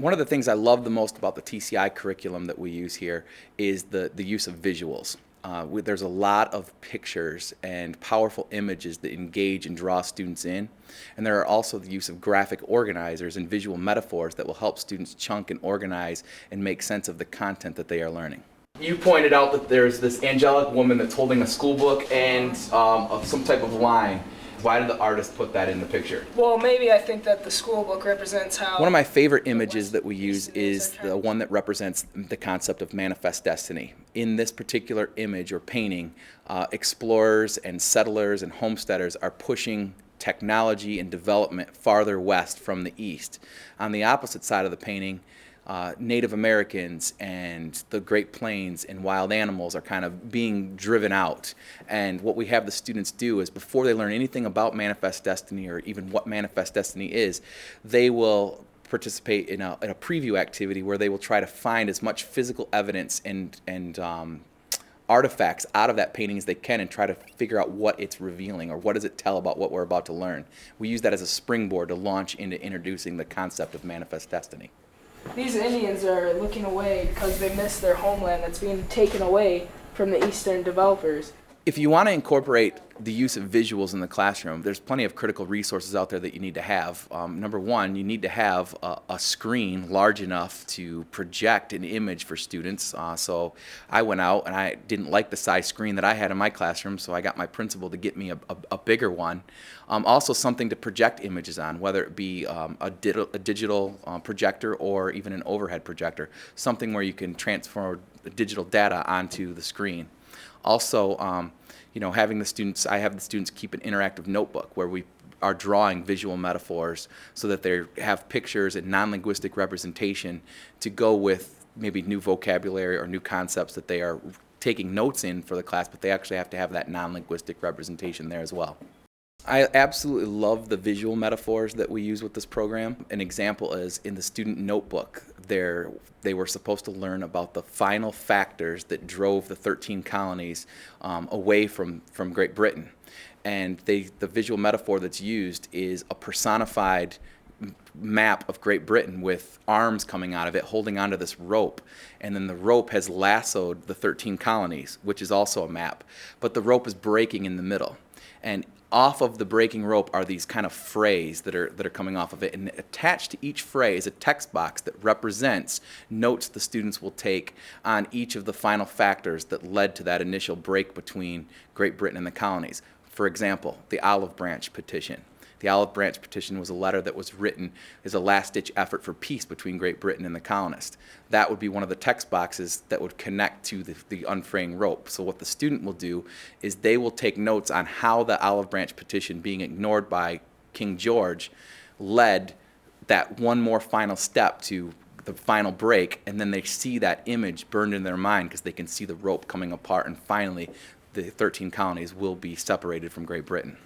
One of the things I love the most about the TCI curriculum that we use here is the use of visuals. There's a lot of pictures and powerful images that engage and draw students in. And there are also the use of graphic organizers and visual metaphors that will help students chunk and organize and make sense of the content that they are learning. You pointed out that there's this angelic woman that's holding a school book and some type of line. Why did the artist put that in the picture? Well, maybe I think that the school book represents how... One of my favorite images that we use is the one that represents the concept of manifest destiny. In this particular image or painting, explorers and settlers and homesteaders are pushing technology and development farther west from the east. On the opposite side of the painting, Native Americans and the Great Plains and wild animals are kind of being driven out. And what we have the students do is, before they learn anything about Manifest Destiny or even what Manifest Destiny is, they will participate in a preview activity where they will try to find as much physical evidence and artifacts out of that painting as they can and try to figure out what it's revealing or what does it tell about what we're about to learn. We use that as a springboard to launch into introducing the concept of Manifest Destiny. These Indians are looking away because they miss their homeland that's being taken away from the Eastern developers. If you want to incorporate the use of visuals in the classroom, there's plenty of critical resources out there that you need to have. Number one, you need to have a screen large enough to project an image for students. So I went out and I didn't like the size screen that I had in my classroom, so I got my principal to get me a bigger one. Also something to project images on, whether it be a digital projector or even an overhead projector, something where you can transfer digital data onto the screen. Also, having the students, I have the students keep an interactive notebook where we are drawing visual metaphors so that they have pictures and non-linguistic representation to go with maybe new vocabulary or new concepts that they are taking notes in for the class, but they actually have to have that non-linguistic representation there as well. I absolutely love the visual metaphors that we use with this program. An example is in the student notebook. They were supposed to learn about the final factors that drove the 13 colonies away from Great Britain. And the visual metaphor that's used is a personified map of Great Britain with arms coming out of it holding onto this rope, and then the rope has lassoed the 13 colonies, which is also a map, but the rope is breaking in the middle. And off of the breaking rope are these kind of frays that are coming off of it, and attached to each fray is a text box that represents notes the students will take on each of the final factors that led to that initial break between Great Britain and the colonies. For example, the Olive Branch Petition. The Olive Branch Petition was a letter that was written as a last-ditch effort for peace between Great Britain and the colonists. That would be one of the text boxes that would connect to the unfraying rope. So what the student will do is they will take notes on how the Olive Branch Petition being ignored by King George led that one more final step to the final break, and then they see that image burned in their mind because they can see the rope coming apart, and finally the 13 colonies will be separated from Great Britain.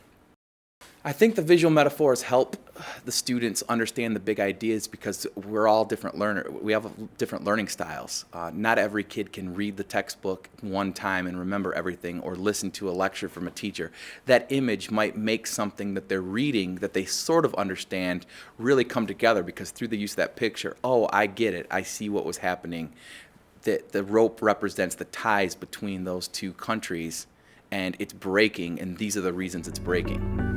I think the visual metaphors help the students understand the big ideas because we're all different learners. We have different learning styles. Not every kid can read the textbook one time and remember everything, or listen to a lecture from a teacher. That image might make something that they're reading that they sort of understand really come together, because through the use of that picture, oh, I get it, I see what was happening. The rope represents the ties between those two countries, and it's breaking, and these are the reasons it's breaking.